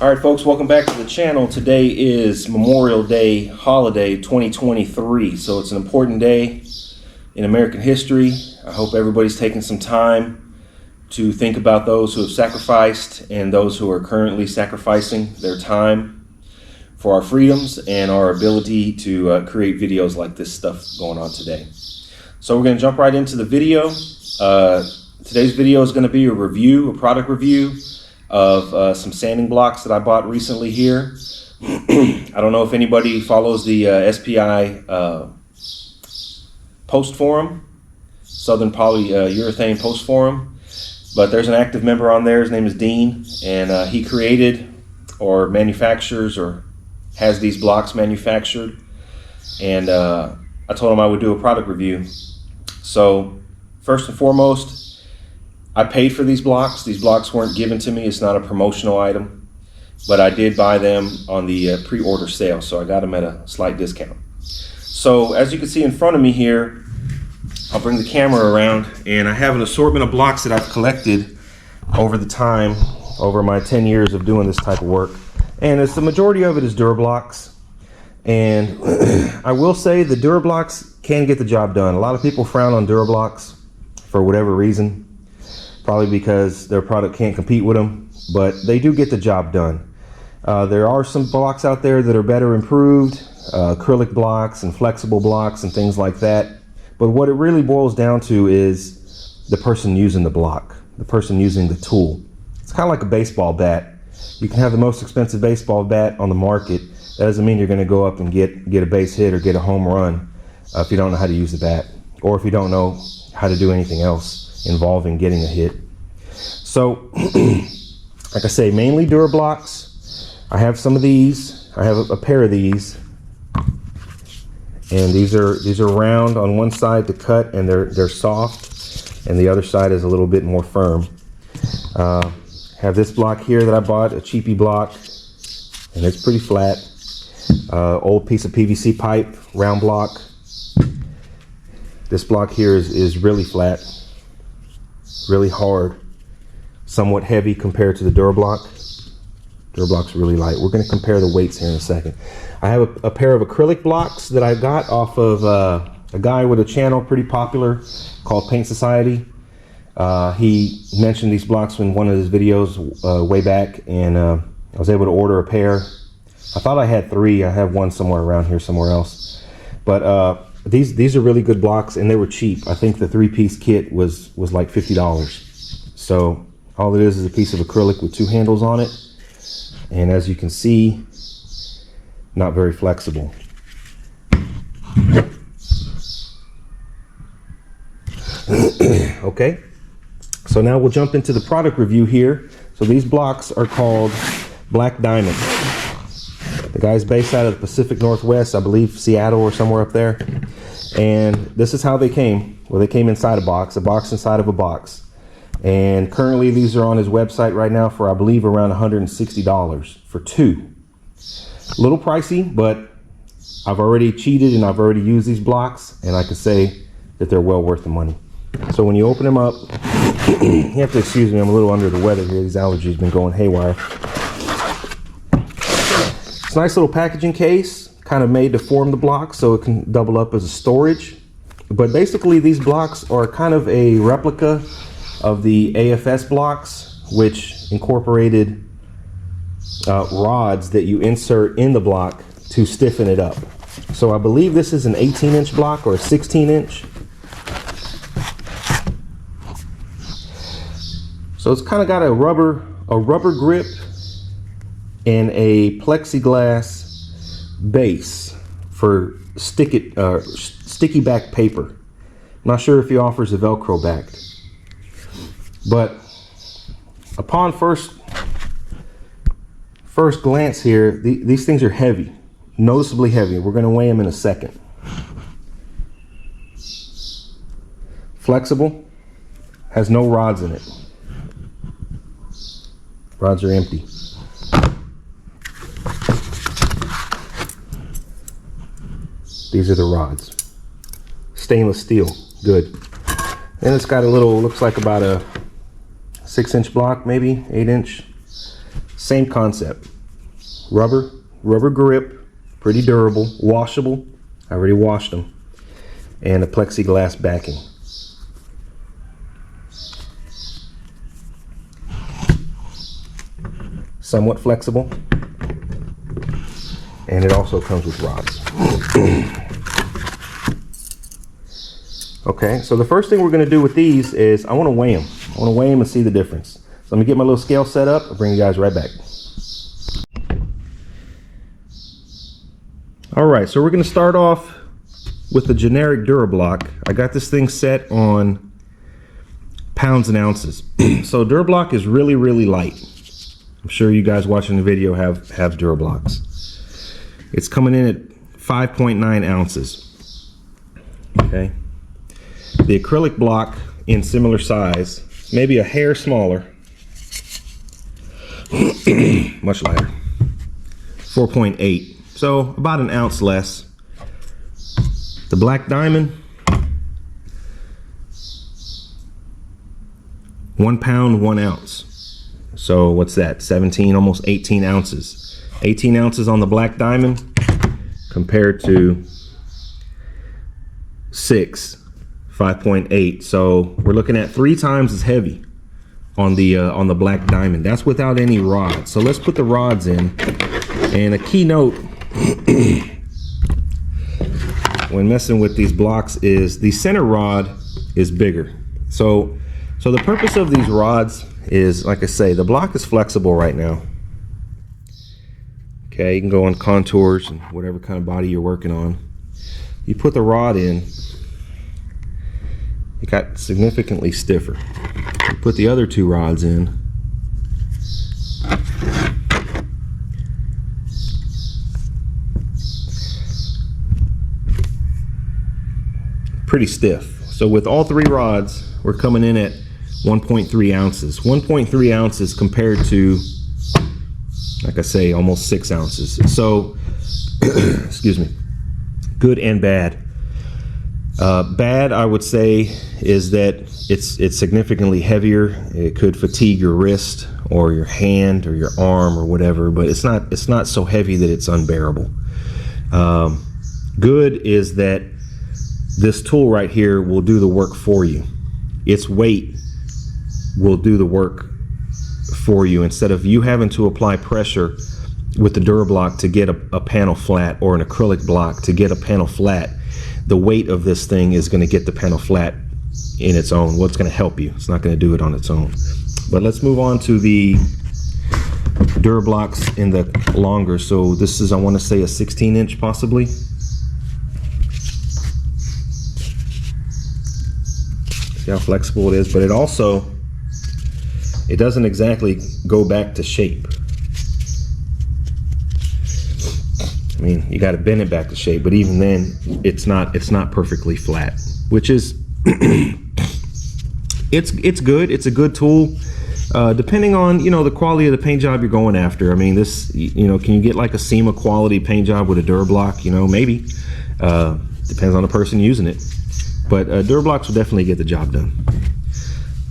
All right, folks, welcome back to the channel. Today is Memorial Day holiday 2023, so it's an important day in American history. I hope everybody's taking some time to think about those who have sacrificed and those who are currently sacrificing their time for our freedoms and our ability to create videos like this stuff going on today. So we're going to jump right into the video. Today's video is going to be a product review of some sanding blocks that I bought recently here. I don't know if anybody follows the SPI post forum, Southern Polyurethane post forum, but there's an active member on there. His name is Dean, and he created or manufactures or has these blocks manufactured, and I told him I would do a product review. So first and foremost, I paid for these blocks. These blocks weren't given to me. It's not a promotional item, but I did buy them on the pre-order sale, so I got them at a slight discount. So as you can see in front of me here, I'll bring the camera around, and I have an assortment of blocks that I've collected over my 10 years of doing this type of work. And the majority of it is Durablocks. And I will say the Durablocks can get the job done. A lot of people frown on Durablocks for whatever reason. Probably because their product can't compete with them, but they do get the job done. There are some blocks out there that are better improved, acrylic blocks and flexible blocks and things like that. But what it really boils down to is the person using the block, the person using the tool. It's kind of like a baseball bat. You can have the most expensive baseball bat on the market. That doesn't mean you're going to go up and get a base hit or get a home run if you don't know how to use the bat, or if you don't know how to do anything else involving getting a hit. So like I say, mainly Durablocks. I have some of these. I have a pair of these, and these are round on one side to cut, and they're soft, and the other side is a little bit more firm. Have this block here that I bought, a cheapy block, and it's pretty flat. Old piece of PVC pipe, round block. This block here is really flat, really hard, somewhat heavy compared to the Durablock. Durablock's really light. We're going to compare the weights here in a second. I have a pair of acrylic blocks that I got off of a guy with a channel pretty popular called Paint Society. He mentioned these blocks in one of his videos way back, and I was able to order a pair. I thought I had 3. I have one somewhere around here somewhere else. But these are really good blocks, and they were cheap. I think the 3-piece kit was like $50. So all it is a piece of acrylic with 2 handles on it, and as you can see, not very flexible. Okay, so now we'll jump into the product review here. So these blocks are called Black Diamond. The guy's based out of the Pacific Northwest, I believe Seattle or somewhere up there. And this is how they came. Well, they came inside a box inside of a box. And currently these are on his website right now for, I believe, around $160 for 2. A little pricey, but I've already cheated and I've already used these blocks, and I can say that they're well worth the money. So when you open them up, you have to excuse me, I'm a little under the weather here. These allergies have been going haywire. It's a nice little packaging case, kind of made to form the block so it can double up as a storage. But basically these blocks are kind of a replica of the AFS blocks, which incorporated rods that you insert in the block to stiffen it up. So I believe this is an 18-inch block or a 16-inch. So it's kind of got a rubber grip and a plexiglass base for sticky back paper. I'm not sure if he offers a Velcro back, but upon first glance here, these things are heavy, noticeably heavy. We're going to weigh them in a second. Flexible, has no rods in it. Rods are empty. These are the rods. Stainless steel, good. And it's got a little, looks like about a 6-inch block, maybe 8-inch. Same concept. rubber grip, pretty durable, washable. I already washed them. And a plexiglass backing. Somewhat flexible. And it also comes with rods. Okay, so the first thing we're going to do with these is I want to weigh them. I want to weigh them and see the difference. So let me get my little scale set up. I'll bring you guys right back. All right, so we're going to start off with the generic DuraBlock. I got this thing set on pounds and ounces. So DuraBlock is really, really light. I'm sure you guys watching the video have DuraBlocks. It's coming in at 5.9 ounces. Okay. The acrylic block in similar size, maybe a hair smaller, much lighter, 4.8. So about an ounce less. The black diamond, 1 pound, 1 ounce. So what's that? 17, almost 18 ounces. 18 ounces on the black diamond compared to 5.8. So we're looking at 3 times as heavy on the black diamond. That's without any rods. So let's put the rods in. And a key note when messing with these blocks is the center rod is bigger. So the purpose of these rods is, like I say, the block is flexible right now. Okay, you can go on contours and whatever kind of body you're working on. You put the rod in, it got significantly stiffer. You put the other 2 rods in, pretty stiff. So with all 3 rods, we're coming in at 1.3 ounces. 1.3 ounces compared to, like I say, almost 6 ounces. So, excuse me, good and bad. Bad, I would say, is that it's significantly heavier. It could fatigue your wrist or your hand or your arm or whatever, but it's not so heavy that it's unbearable. Good is that this tool right here will do the work for you. Its weight will do the work for you instead of you having to apply pressure with the DuraBlock to get a panel flat, or an acrylic block to get a panel flat. The weight of this thing is going to get the panel flat in its own. Well, it's going to help you. It's not going to do it on its own. But let's move on to the DuraBlocks in the longer. So this is, I want to say, a 16-inch possibly. See how flexible it is, but it doesn't exactly go back to shape. I mean, you got to bend it back to shape, but even then, it's not perfectly flat, which is it's good. It's a good tool, depending on the quality of the paint job you're going after. I mean, this can you get like a SEMA quality paint job with a DuraBlock? Maybe depends on the person using it. But DuraBlocks will definitely get the job done.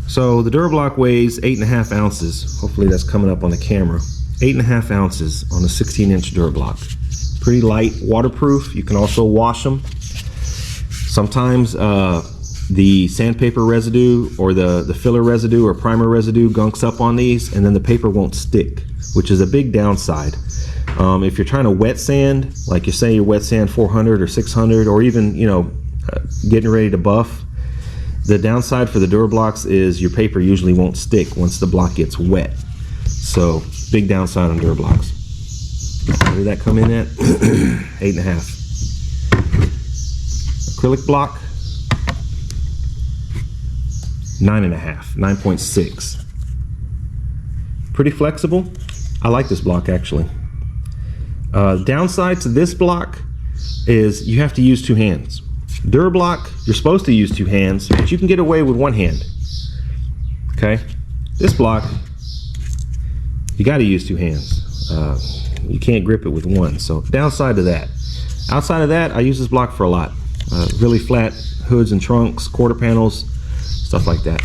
So the DuraBlock weighs 8.5 ounces. Hopefully that's coming up on the camera. 8.5 ounces on a 16-inch DuraBlock. Pretty light, waterproof. You can also wash them. Sometimes the sandpaper residue or the filler residue or primer residue gunks up on these, and then the paper won't stick, which is a big downside. If you're trying to wet sand, like you say you wet sand 400 or 600, or even getting ready to buff, the downside for the DuraBlocks is your paper usually won't stick once the block gets wet. So big downside on DuraBlocks. What did that come in at? 8.5. Acrylic block, 9.5, 9.6. Pretty flexible. I like this block actually. Downside to this block is you have to use 2 hands. DuraBlock, you're supposed to use 2 hands, but you can get away with 1 hand. Okay? This block, you got to use 2 hands. You can't grip it with 1. So downside to that. Outside of that, I use this block for a lot. Really flat hoods and trunks, quarter panels, stuff like that.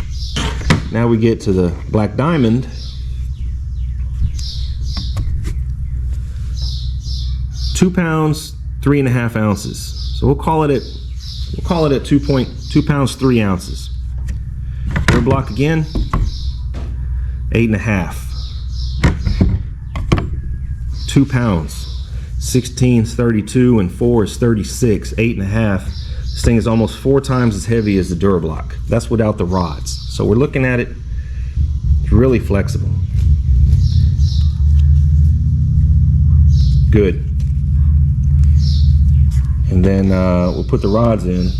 Now we get to the black diamond. 2 pounds 3.5 ounces. So we'll call it at 2.2 pounds 3 ounces. Dur block again, 8.5. 2 pounds. 16 is 32 and 4 is 36. 8.5. This thing is almost 4 times as heavy as the Dur block. That's without the rods. So we're looking at it, it's really flexible. Good. And then we'll put the rods in.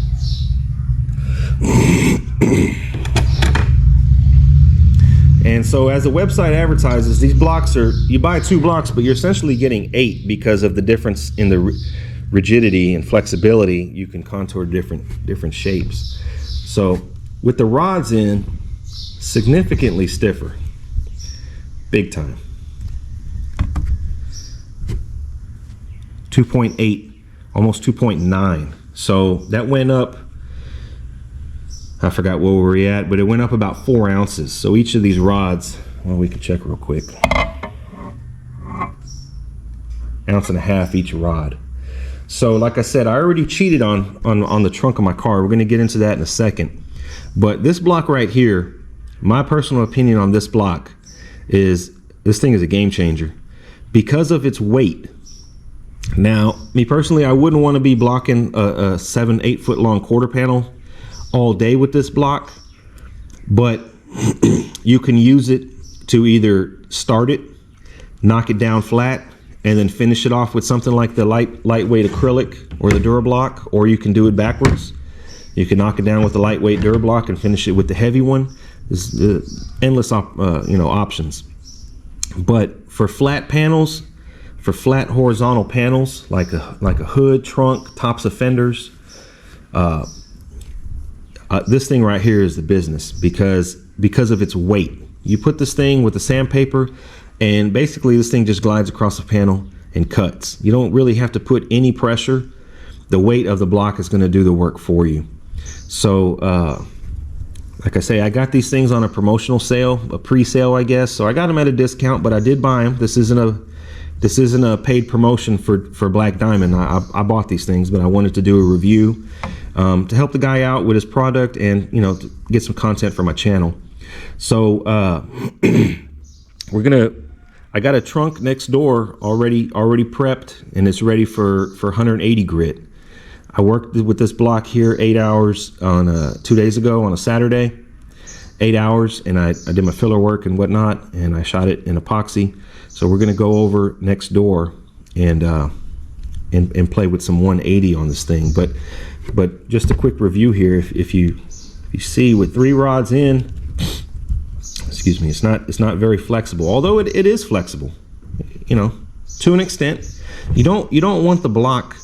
And so as the website advertises, these blocks are, you buy 2 blocks, but you're essentially getting 8 because of the difference in the rigidity and flexibility. You can contour different shapes. So with the rods in, significantly stiffer, big time. 2.8, almost 2.9. So that went up, I forgot where we were at, but it went up about 4 ounces. So each of these rods, well, we can check real quick. 1.5 ounces each rod. So like I said, I already cheated on the trunk of my car. We're gonna get into that in a second. But this block right here, my personal opinion on this block is this thing is a game changer because of its weight. Now, me personally, I wouldn't want to be blocking a 7-8 foot long quarter panel all day with this block, but you can use it to either start it, knock it down flat, and then finish it off with something like the lightweight acrylic or the Dur block, or you can do it backwards. You can knock it down with the lightweight Dur block and finish it with the heavy one. There's endless options. But for flat panels, for flat horizontal panels like a hood, trunk, tops of fenders, this thing right here is the business because of its weight. You put this thing with the sandpaper and basically this thing just glides across the panel and cuts. You don't really have to put any pressure. The weight of the block is going to do the work for you. So like I say, I got these things on a promotional sale, a pre-sale I guess, so I got them at a discount, but I did buy them. This isn't a paid promotion for Black Diamond. I bought these things, but I wanted to do a review to help the guy out with his product and, you know, to get some content for my channel. So I got a trunk next door already prepped, and it's ready for 180 grit. I worked with this block here 8 hours on 2 days ago on a Saturday, 8 hours, and I did my filler work and whatnot, and I shot it in epoxy. So we're gonna go over next door and play with some 180 on this thing. But just a quick review here. If you see with 3 rods in, excuse me, it's not very flexible. Although it is flexible, you know, to an extent. You don't want the block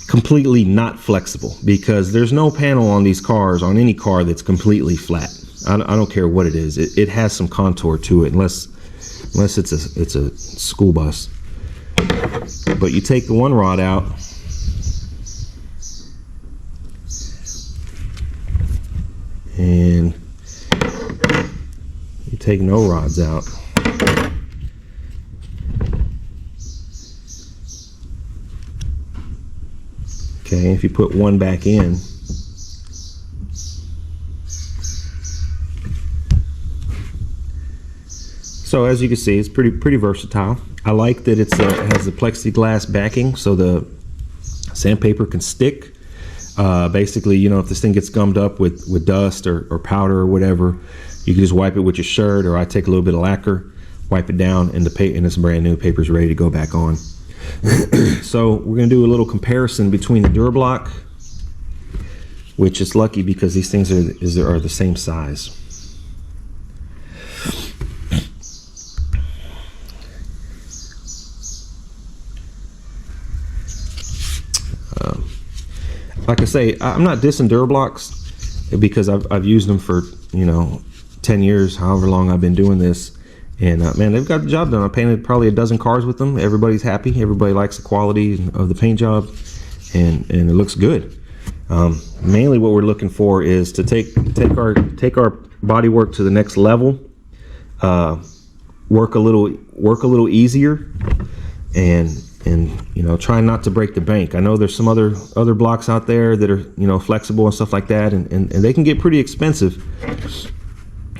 completely not flexible because there's no panel on these cars, on any car, that's completely flat. I don't care what it is. It has some contour to it, unless it's a school bus. But you take the one rod out, and you take no rods out. Okay, if you put one back in, so as you can see, it's pretty versatile. I like that it has the plexiglass backing, so the sandpaper can stick. Basically, you know, if this thing gets gummed up with dust or powder or whatever, you can just wipe it with your shirt, or I take a little bit of lacquer, wipe it down, and it's brand new. Paper's ready to go back on. So we're going to do a little comparison between the Dur block, which is lucky because these things are the same size. Like I say, I'm not dissing Dur blocks because I've used them for, you know, 10 years, however long I've been doing this. And man, they've got the job done. I painted probably a dozen cars with them. Everybody's happy. Everybody likes the quality of the paint job, and it looks good. Mainly what we're looking for is to take our body work to the next level, work a little easier, and and you know, trying not to break the bank. I know there's some other blocks out there that are, you know, flexible and stuff like that, and they can get pretty expensive.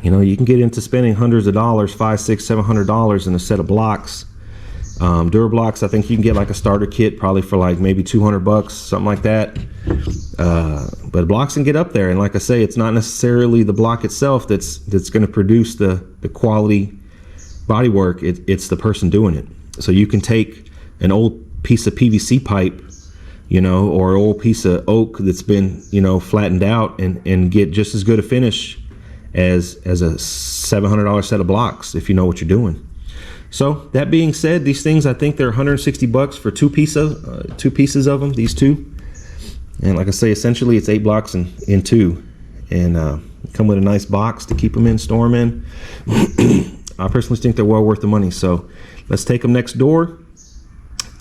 You know, you can get into spending hundreds of dollars, $500, $600, $700 in a set of blocks. Durablocks, I think you can get like a starter kit probably for like maybe $200, something like that. But blocks can get up there, and like I say, it's not necessarily the block itself that's going to produce the quality bodywork. It's the person doing it. So you can take an old piece of PVC pipe, you know, or an old piece of oak that's been, you know, flattened out, and get just as good a finish as a $700 set of blocks if you know what you're doing. So that being said, these things, I think they're $160 for two pieces of them, these two. And like I say, essentially it's 8 blocks in two, and come with a nice box to keep them in, store them in. I personally think they're well worth the money. So let's take them next door,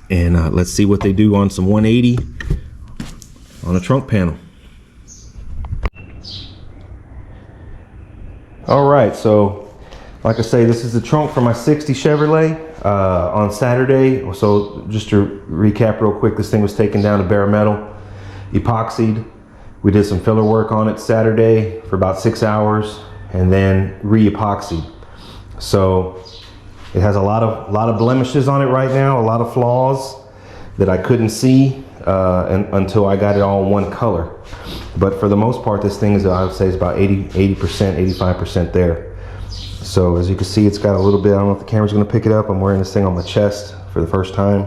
and let's see what they do on some 180 on a trunk panel. All right, so like I say, this is the trunk for my 60 Chevrolet on Saturday. So just to recap real quick, this thing was taken down to bare metal, epoxied. We did some filler work on it Saturday for about 6 hours, and then re-epoxied. So it has a lot of blemishes on it right now, a lot of flaws that I couldn't see until I got it all in one color. But for the most part, this thing is, I would say, is about 80%, 85% there. So as you can see, it's got a little bit, I don't know if the camera's gonna pick it up, I'm wearing this thing on my chest for the first time.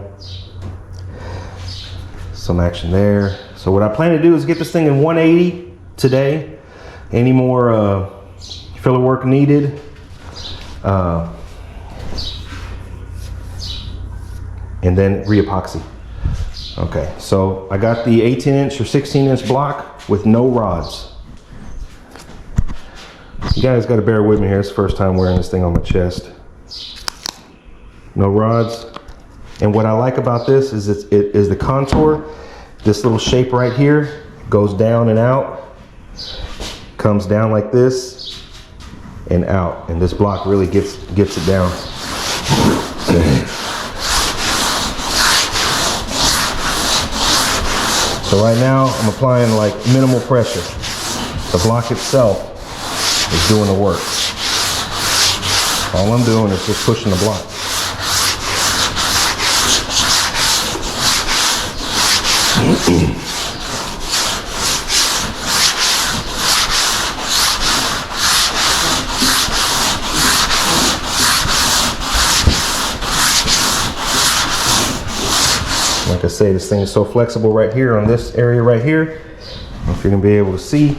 Some action there. So what I plan to do is get this thing in 180 today. Any more filler work needed, and then re-epoxy. Okay, so I got the 18-inch or 16-inch block with no rods. You guys got to bear with me here. It's the first time wearing this thing on my chest. No rods. And what I like about this is it is the contour. This little shape right here goes down and out, comes down like this and out, and this block really gets it down. So right now I'm applying like minimal pressure. The block itself is doing the work. All I'm doing is just pushing the block. Like I say, this thing is so flexible right here on this area right here. I don't know if you're gonna be able to see.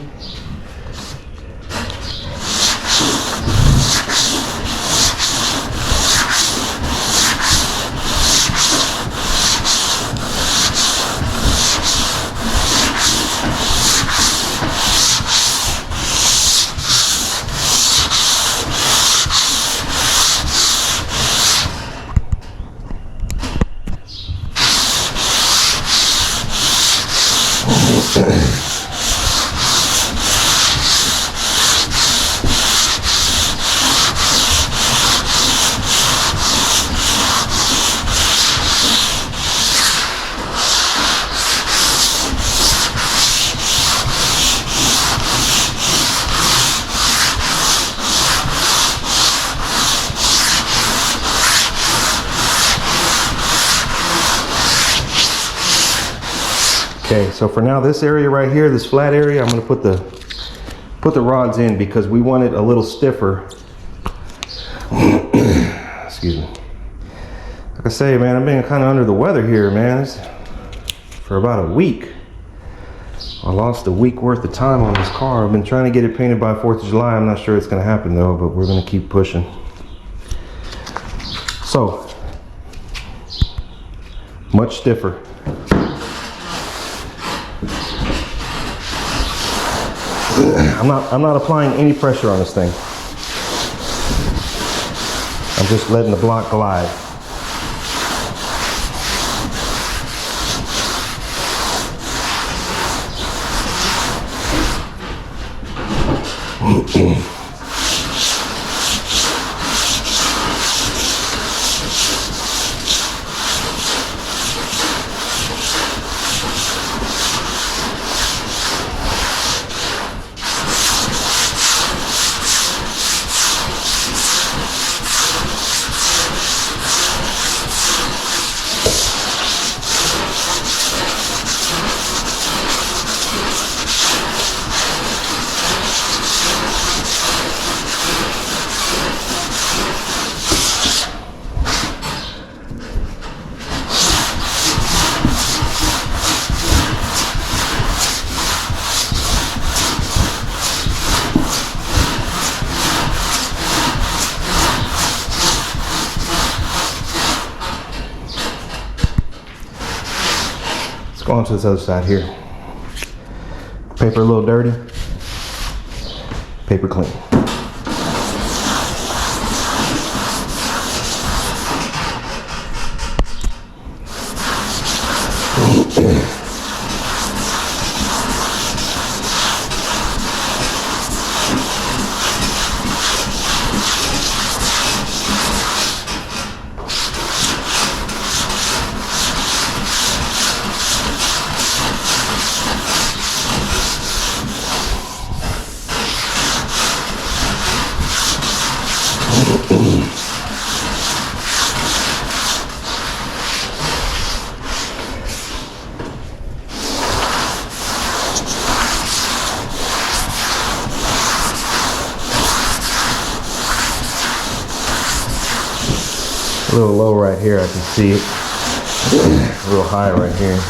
Okay, so for now, this area right here, this flat area, I'm gonna put the rods in because we want it a little stiffer. Excuse me. Like I say, man, I've been kind of under the weather here, man. For about a week. I lost a week worth of time on this car. I've been trying to get it painted by 4th of July. I'm not sure it's gonna happen though, but we're gonna keep pushing. So, much stiffer. I'm not applying any pressure on this thing. I'm just letting the block glide. go on to this other side here. Paper a little dirty, paper clean. A little low right here, I can see it. A little high right here.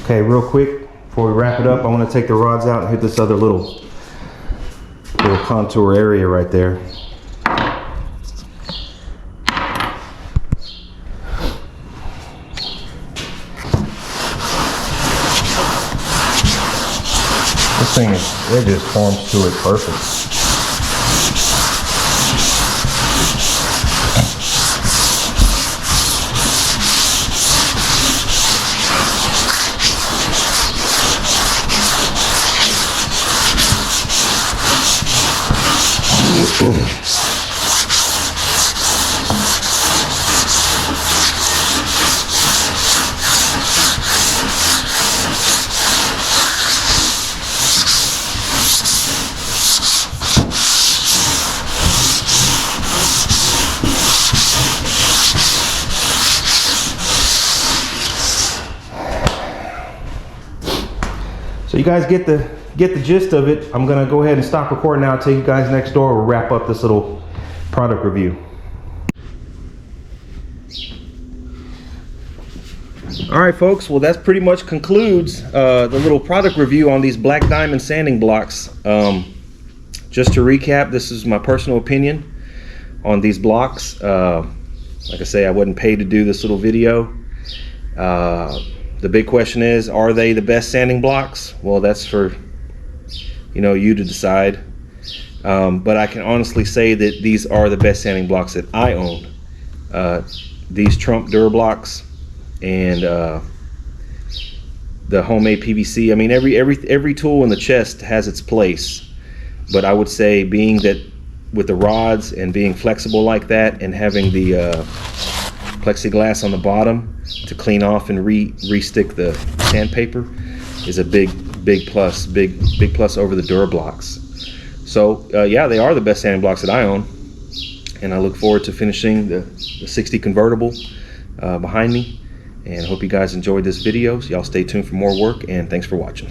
Okay, real quick, before we wrap it up, I want to take the rods out and hit this other little contour area right there. This thing, it just forms to it perfect. So you guys get the gist of it. I'm gonna go ahead and stop recording now. I'll take you guys next door. We'll wrap up this little product review. All right, folks. Well, that pretty much concludes the little product review on these black diamond sanding blocks. Just to recap, this is my personal opinion on these blocks. Like I say, I wasn't paid to do this little video. The big question is, are they the best sanding blocks? Well, that's for you to decide. But I can honestly say that these are the best sanding blocks that I own. These trump Durablocks and the homemade PVC. I mean, every tool in the chest has its place. But I would say, being that with the rods and being flexible like that, and having the plexiglass on the bottom to clean off and re-stick the sandpaper, is a big plus over the Durablocks. So yeah, they are the best sanding blocks that I own, and I look forward to finishing the 60 convertible behind me, and hope you guys enjoyed this video. So y'all stay tuned for more work, and thanks for watching.